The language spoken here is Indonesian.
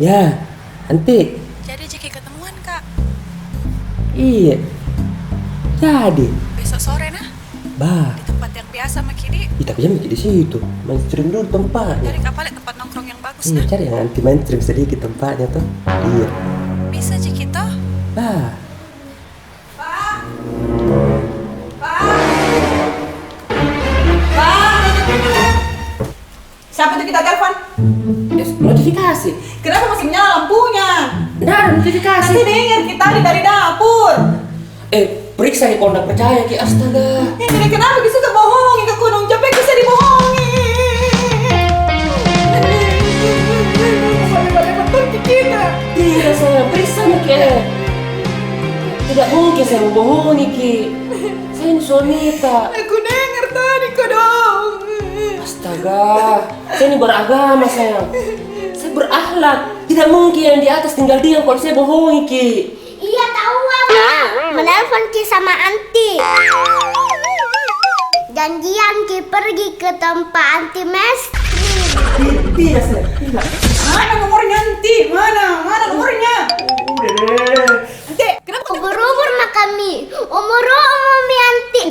Ya, nanti. Jadi jika ketemuan kak. Iya. Jadi. Besok sore nah. Bah. Di tempat yang biasa sama Kidi. Tapi jangan di situ. Mainstream dulu tempatnya. Cari kapal tempat nongkrong yang bagus Iya, nah. cari yang anti mainstream sedikit tempatnya tuh. Iya. Bisa jika toh. Bah. Pak. Pak. Pak. Siapa tuh kita telepon? Notifikasi. Kenapa masih menyala lampunya? Nggak ada notifikasi. Nanti dengar kita dari dapur. Periksa ya kalau nggak percaya ki astaga. Ini kenapa kita suka bohongi ke gunung? Capek bisa dibohongi. Betul kita. Tidak saya periksa nih ki. Tidak mungkin saya membohongi ki. Saya ini suamita. Aku dengar tadi kok dong. Astaga, saya ini beragama sayang. Saya berakhlak. Tidak mungkin yang di atas tinggal diam kalau saya bohongi ki. Iya tahu apa? Menelpon Ki sama Anti. Janjian Ki pergi ke tempat anti mainstream. Tidak sayang, tidak. Mana nomornya nanti? Mana nomornya? Udah deh. Nanti, kenapa? Ubur-ubur makan mie. Umur Anti.